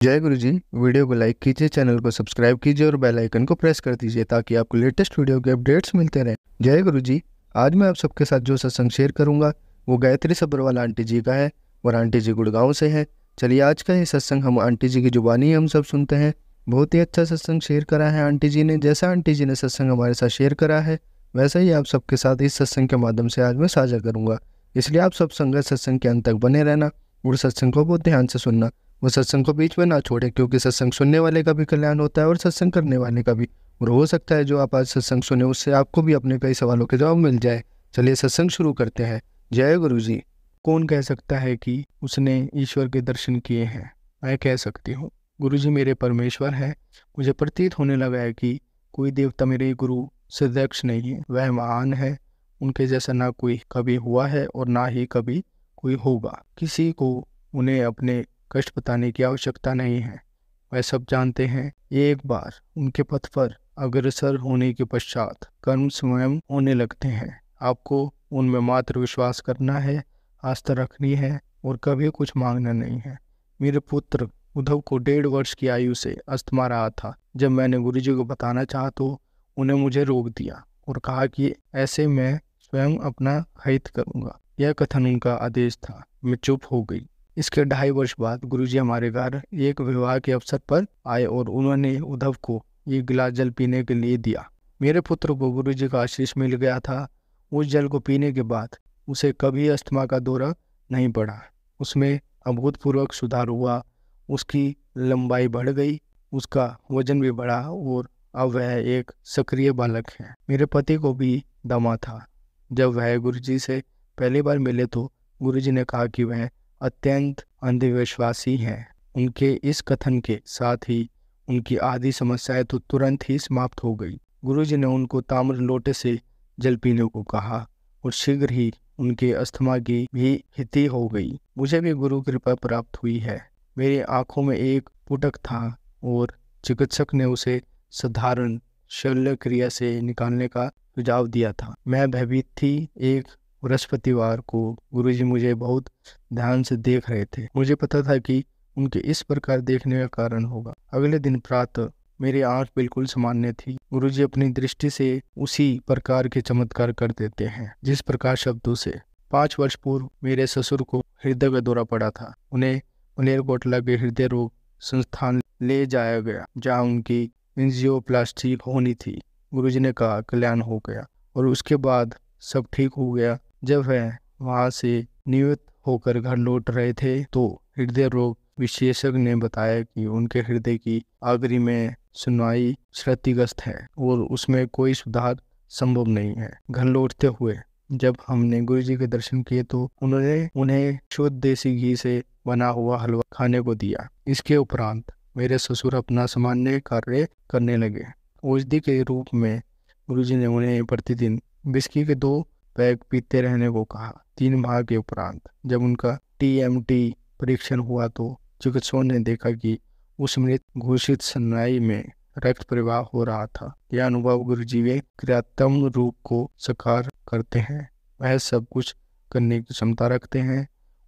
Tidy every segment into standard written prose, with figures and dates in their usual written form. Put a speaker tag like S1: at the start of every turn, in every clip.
S1: जय गुरु जी। वीडियो को लाइक कीजिए, चैनल को सब्सक्राइब कीजिए और बेल आइकन को प्रेस कर दीजिए ताकि आपको लेटेस्ट वीडियो के अपडेट्स मिलते रहें। जय गुरु जी। आज मैं आप सबके साथ जो सत्संग शेयर करूंगा वो गायत्री सब्रवाल आंटी जी का है और आंटी जी गुड़गांव से है। चलिए आज का ये सत्संग हम आंटी जी की जुबानी हम सब सुनते हैं। बहुत ही अच्छा सत्संग शेयर करा है आंटी जी ने। जैसा आंटी जी ने सत्संग हमारे साथ शेयर करा है वैसा ही आप सबके साथ इस सत्संग के माध्यम से आज मैं साझा करूंगा। इसलिए आप सब संगत सत्संग के अंत तक बने रहना और सत्संग को बहुत ध्यान से सुनना। वो सत्संग को बीच में ना छोड़े क्योंकि सत्संग सुनने वाले का भी कल्याण होता है और सत्संग करने वाले का भी। और हो सकता है जो आप आज सत्संग सुने उससे आपको भी अपने कई सवालों के जवाब मिल जाए। चलिए सत्संग शुरू करते हैं। जय गुरु जी। कौन कह सकता है कि उसने ईश्वर के दर्शन किए हैं? मैं कह सकती हूँ, गुरु जी मेरे परमेश्वर है। मुझे प्रतीत होने लगा है कि कोई देवता मेरे गुरु से दक्ष नहीं है, वह महान है। उनके जैसा ना कोई कभी हुआ है और ना ही कभी कोई होगा। किसी को उन्हें अपने कष्ट बताने की आवश्यकता नहीं है, वह सब जानते हैं। एक बार उनके पथ पर अग्रसर होने के पश्चात कर्म स्वयं होने लगते हैं। आपको उनमें मात्र विश्वास करना है, आस्था रखनी है और कभी कुछ मांगना नहीं है। मेरे पुत्र उद्धव को 1.5 वर्ष की आयु से अस्थमा रहा था। जब मैंने गुरुजी को बताना चाहा तो उन्हें मुझे रोक दिया और कहा कि ऐसे मैं स्वयं अपना हित करूंगा। यह कथन उनका आदेश था। मैं चुप हो गई। इसके 2.5 वर्ष बाद गुरुजी हमारे घर एक विवाह के अवसर पर आए और उन्होंने उद्धव को एक गिलास जल पीने के लिए दिया। मेरे पुत्र को गुरुजी का आशीष मिल गया था। उस जल को पीने के बाद उसे कभी अस्थमा का दौरा नहीं पड़ा। उसमें अभूतपूर्वक सुधार हुआ। उसकी लंबाई बढ़ गई, उसका वजन भी बढ़ा और अब वह एक सक्रिय बालक है। मेरे पति को भी दमा था। जब वह गुरुजी से पहली बार मिले तो गुरुजी ने कहा कि वह अत्यंत अंधविश्वासी हैं। उनके इस कथन के साथ ही उनकी आधी समस्याएं तो तुरंत ही समाप्त हो गई। गुरुजी ने उनको ताम्र लोटे से जल पीने को कहा और शीघ्र ही उनके अस्थमा की भी हिति हो गई। मुझे भी गुरु कृपा प्राप्त हुई है। मेरी आंखों में एक पुटक था और चिकित्सक ने उसे साधारण शल्य क्रिया से निकालने का सुझाव दिया था। मैं भयभीत थी। एक बृहस्पतिवार को गुरुजी मुझे बहुत ध्यान से देख रहे थे। मुझे पता था कि उनके इस प्रकार देखने का कारण होगा। अगले दिन प्रातः मेरी आंख बिल्कुल सामान्य थी। गुरुजी अपनी दृष्टि से उसी प्रकार के चमत्कार कर देते हैं जिस प्रकार शब्दों से। 5 वर्ष पूर्व मेरे ससुर को हृदय का दौरा पड़ा था। उन्हें मलेरकोटला के हृदय रोग संस्थान ले जाया गया जहाँ उनकी एंजियोप्लास्टी होनी थी। गुरुजी ने कहा कल्याण हो गया और उसके बाद सब ठीक हो गया। जब वह वहां से निवृत्त होकर घर लौट रहे थे तो हृदय रोग विशेषज्ञ ने बताया कि उनके हृदय की आगरी में सुनवाई क्षतिग्रस्त है और उसमें कोई सुधार संभव नहीं है। घर लौटते हुए जब हमने गुरुजी के दर्शन किए तो उन्होंने उन्हें शुद्ध देसी घी से बना हुआ हलवा खाने को दिया। इसके उपरांत मेरे ससुर अपना सामान्य कार्य करने लगे। औषधि के रूप में गुरुजी ने उन्हें प्रतिदिन विस्की के 2 पैक पीते रहने को कहा। 3 माह के उपरांत जब उनका TMT परीक्षण हुआ तो चिकित्सकों ने देखा कि उस मृत घोषित स्नायु में रक्त प्रवाह हो रहा था। यह अनुभव गुरुजी वे क्रियात्मक रूप को साकार करते हैं। वह सब कुछ करने की क्षमता रखते हैं।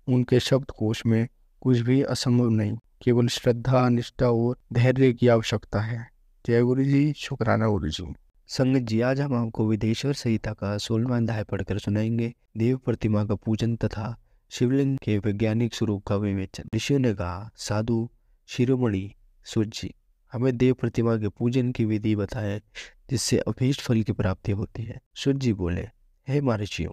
S1: उनके शब्दकोश में कुछ भी असंभव नहीं, केवल श्रद्धा, निष्ठा और धैर्य की आवश्यकता है। जय गुरु जी। शुक्राना गुरु जी।
S2: संगत जी, आज हम आपको विदेश्वर संहिता का 16वां अध्याय पढ़कर सुनाएंगे। देव प्रतिमा का पूजन तथा शिवलिंग के वैज्ञानिक स्वरूप का विवेचन। ऋषियों ने कहा, साधु शिरोमणि सूत जी, हमें देव प्रतिमा के पूजन की विधि बताएं जिससे अभीष्ट फल की प्राप्ति होती है। सूत जी बोले, हे महर्षियों,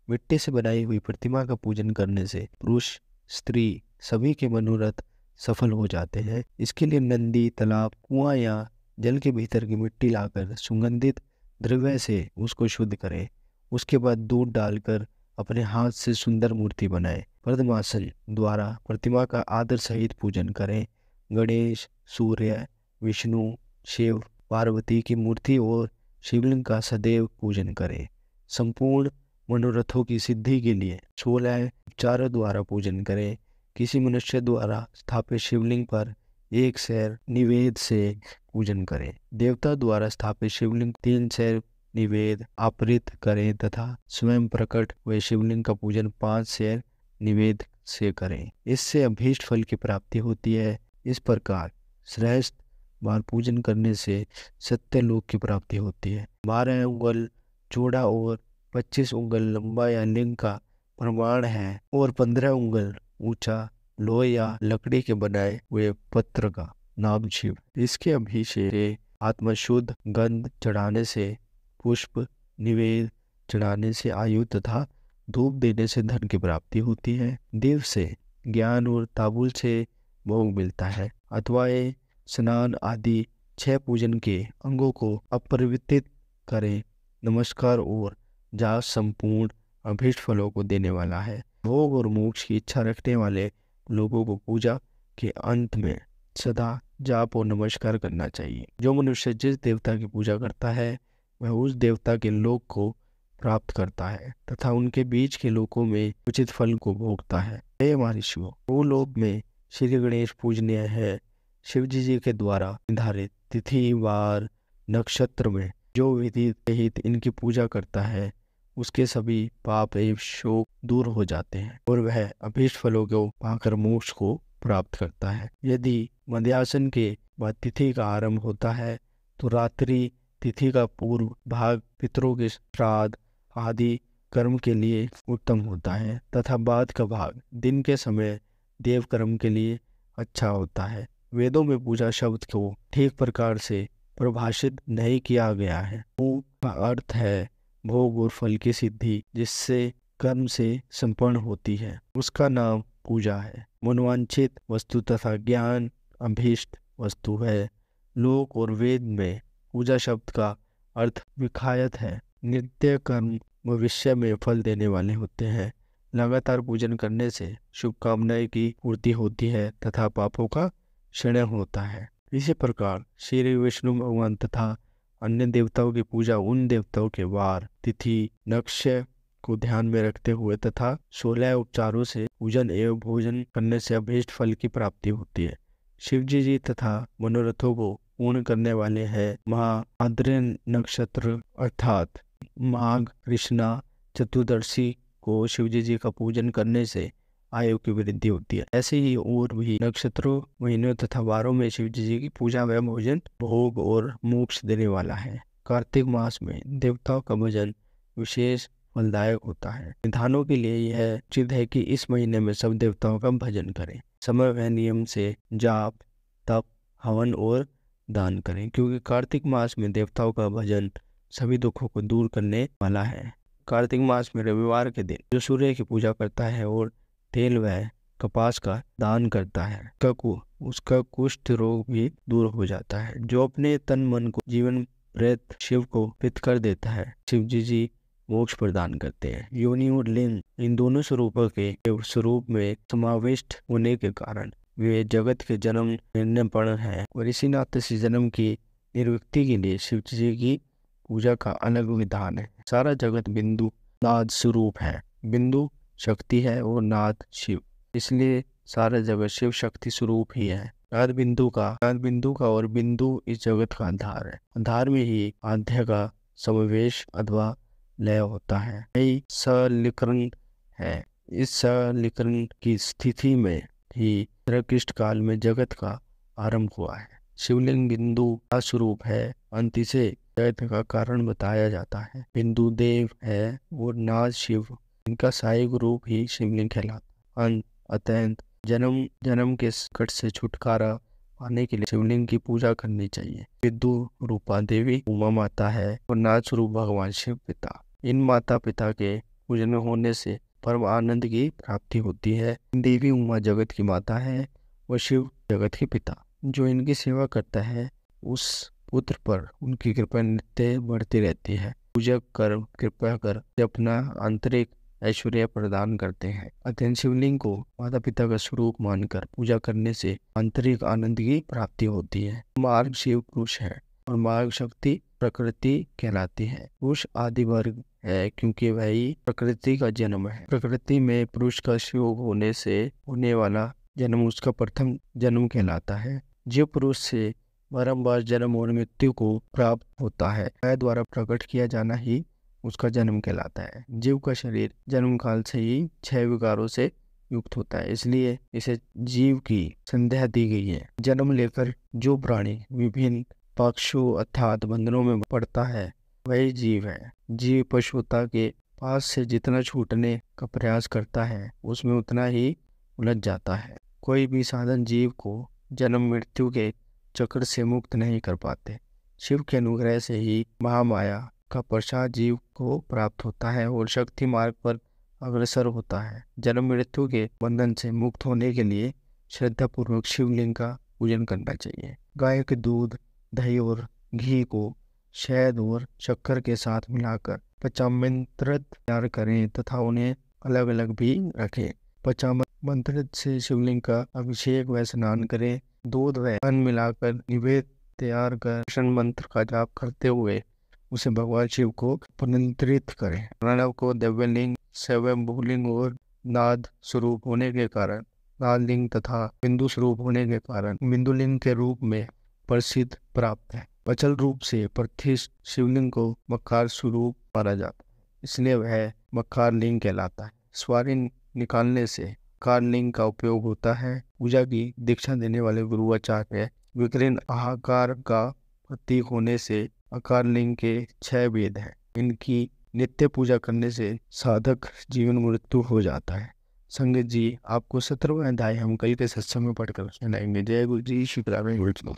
S2: मिट्टी से बनाई हुई प्रतिमा का पूजन करने से पुरुष स्त्री सभी के मनोरथ सफल हो जाते हैं। इसके लिए नंदी, तालाब, कुआं या जल के भीतर की मिट्टी लाकर सुगंधित द्रव्य से उसको शुद्ध करें। उसके बाद दूध डालकर अपने हाथ से सुंदर मूर्ति बनाएं। पद्मासन द्वारा प्रतिमा का आदर सहित पूजन करें। गणेश, सूर्य, विष्णु, शिव, पार्वती की मूर्ति और शिवलिंग का सदैव पूजन करें। संपूर्ण मनोरथों की सिद्धि के लिए 16 उपचारों द्वारा पूजन करें। किसी मनुष्य द्वारा स्थापित शिवलिंग पर 1 सेर निवेद से पूजन करें। देवता द्वारा स्थापित शिवलिंग 3 सेर निवेद आपरित करें तथा स्वयं प्रकट हुए शिवलिंग का पूजन 5 सेर निवेद से करें। इससे अभीष्ट फल की प्राप्ति होती है। इस प्रकार श्रेष्ठ बार पूजन करने से सत्यलोक की प्राप्ति होती है। 12 उंगल चौड़ा और 25 उंगल लंबा या लिंग का प्रमाण है और 15 उंगल ऊंचा लोहे या लकड़ी के बनाए हुए पत्र का नाम शिव। इसके अभिषेक से आत्मा शुद्ध, गंध चढ़ाने से, पुष्प निवेद चढ़ाने से, आयु तथा धूप देने से धन की प्राप्ति होती है। देव से ज्ञान और ताबूल से भोग मिलता है। अथवा स्नान आदि 6 पूजन के अंगों को अपरिवर्तित करें। नमस्कार और जाप संपूर्ण अभीष्ट फलों को देने वाला है। भोग और मोक्ष की इच्छा रखने वाले लोगों को पूजा के अंत में सदा जाप और नमस्कार करना चाहिए। जो मनुष्य जिस देवता की पूजा करता है वह उस देवता के लोक को प्राप्त करता है तथा उनके बीच के लोकों में उचित फल को भोगता है। हे हमारे शिव, वो लोक में श्री गणेश पूजनीय है। शिव जी के द्वारा निर्धारित तिथि, वार, नक्षत्र में जो विधि सहित इनकी पूजा करता है उसके सभी पाप एवं शोक दूर हो जाते हैं और वह अभीष्ट फलों को पाकर मोक्ष को प्राप्त करता है। यदि मध्यासन के बाद तिथि का आरंभ होता है तो रात्रि तिथि का पूर्व भाग पितरों के श्राद्ध आदि कर्म के लिए उत्तम होता है तथा बाद का भाग दिन के समय देव कर्म के लिए अच्छा होता है। वेदों में पूजा शब्द को ठीक प्रकार से परिभाषित नहीं किया गया है। पूजा का अर्थ है भोग और फल की सिद्धि जिससे कर्म से संपन्न होती है, उसका नाम पूजा है। मनोवांछित वस्तु तथा ज्ञान अभीष्ट वस्तु है। लोक और वेद में पूजा शब्द का अर्थ विखायत है। नित्य कर्म भविष्य में फल देने वाले होते हैं। लगातार पूजन करने से शुभकामनाएं की पूर्ति होती है तथा पापों का क्षय होता है। इसी प्रकार श्री विष्णु भगवान तथा अन्य देवताओं की पूजा उन देवताओं के वार, तिथि, नक्षत्र को ध्यान में रखते हुए तथा 16 उपचारों से पूजन एवं भोजन करने से अभीष्ट फल की प्राप्ति होती है। शिव जी तथा मनोरथों को पूर्ण करने वाले हैं। महाआद्र नक्षत्र अर्थात माघ कृष्णा चतुर्दशी को शिव जी का पूजन करने से आयु की वृद्धि होती है। ऐसे ही और भी नक्षत्रों, महीनों तथा वारों में शिव जी की पूजा व भोजन भोग और मोक्ष देने वाला है। कार्तिक मास में देवताओं का भजन विशेष फलदायक होता है। विधानों के लिए यह उचित है कि इस महीने में सब देवताओं का भजन करें। समय व नियम से जाप, तप, हवन और दान करें, क्योंकि कार्तिक मास में देवताओं का भजन सभी दुखों को दूर करने वाला है। कार्तिक मास में रविवार के दिन जो सूर्य की पूजा करता है और तेल व कपास का दान करता है उसका कुष्ठ रोग भी दूर हो जाता है। जो अपने तन मन को जीवन प्रेत शिव को पित कर देता है, शिव जी मोक्ष प्रदान करते हैं। योनि और लिंग इन दोनों स्वरूपों के स्वरूप में समाविष्ट होने के कारण वे जगत के जन्म निर्णयपण है और इसी नाते से जन्म की निर्वृत्ति के लिए शिव जी की पूजा का अलग विधान है। सारा जगत बिंदु नाद स्वरूप है। बिंदु शक्ति है और नाद शिव, इसलिए सारा जगत शिव शक्ति स्वरूप ही है। नाद बिंदु का और बिंदु इस जगत का आधार है। आधार में ही आद्य का समावेश अथवा लय होता है। यही सलिकरण है। इस सलिकरण की स्थिति में ही कृष्ण काल में जगत का आरंभ हुआ है। शिवलिंग बिंदु का स्वरूप है। अंत से जगत का कारण बताया जाता है। बिंदु देव है और नाद शिव, इनका सहायक रूप ही शिवलिंग कहलाता है। अत्यंत जन्म के संकट से छुटकारा पाने के लिए शिवलिंग की पूजा करनी चाहिए। विद्यु रूपा देवी उमा माता है और नाद स्वरूप भगवान शिव पिता। इन माता पिता के पूजन होने से परम आनंद की प्राप्ति होती है। देवी उमा जगत की माता है और शिव जगत के पिता। जो इनकी सेवा करता है उस पुत्र पर उनकी कृपा नित्य बढ़ती रहती है। पूजक कर कृपा कर अपना आंतरिक ऐश्वर्य प्रदान करते हैं। अतः शिवलिंग को माता पिता का स्वरूप मानकर पूजा करने से आंतरिक आनंद की प्राप्ति होती है। मार्ग शिव पुरुष है और मार्ग शक्ति प्रकृति कहलाती है। पुरुष आदि वर्ग है क्योंकि वही प्रकृति का जन्म है। प्रकृति में पुरुष का योग होने से होने वाला जन्म उसका प्रथम जन्म कहलाता है। जो पुरुष से बारंबार जन्म और मृत्यु को प्राप्त होता है वह द्वारा प्रकट किया जाना ही उसका जन्म कहलाता है। जीव का शरीर जन्म काल से ही 6 विकारों से युक्त होता है, इसलिए इसे जीव की संज्ञा दी गई है। जन्म लेकर जो प्राणी विभिन्न पक्षों अर्थात बंधनों में पड़ता है वही जीव है। जीव पशुता के पास से जितना छूटने का प्रयास करता है उसमें उतना ही उलझ जाता है। कोई भी साधन जीव को जन्म मृत्यु के चक्र से मुक्त नहीं कर पाते। शिव के अनुग्रह से ही महामाया का प्रसाद जीव को प्राप्त होता है और शक्ति मार्ग पर अग्रसर होता है। जन्म मृत्यु के बंधन से मुक्त होने के लिए श्रद्धा पूर्वक शिवलिंग का पूजन करना चाहिए। गाय के दूध, दही और घी को शहद और शक्कर के साथ मिलाकर पंचामृत तैयार करें तथा उन्हें अलग अलग भी रखें। पंचामृत से शिवलिंग का अभिषेक व स्नान करें। दूध व अन्न मिलाकर निवेद तैयार कर कृष्ण मंत्र का जाप करते हुए उसे भगवान शिव को पुनर्निर्धारित करें। प्रणव को दिव्यलिंग, स्वयंभूलिंग और नाद स्वरूप होने के कारण नादलिंग तथा बिंदु स्वरूप होने के कारण बिंदुलिंग के रूप में प्रसिद्ध प्राप्त है। अचल रूप से प्रतिष्ठित शिवलिंग को मक्कार स्वरूप माना जाता है, इसलिए वह मक्कार लिंग कहलाता है। स्वारी निकालने से मक्कार लिंग का उपयोग होता है। पूजा की दीक्षा देने वाले गुरु आचार्य विग्रह आकार का प्रतीक होने से आकार लिंग के 6 वेद हैं। इनकी नित्य पूजा करने से साधक जीवन मृत्यु हो जाता है। संगत जी, आपको 17वां अध्याय हम कल के सत्संग में पढ़कर सुनाएंगे। जय गुरु जी, शुक्राना।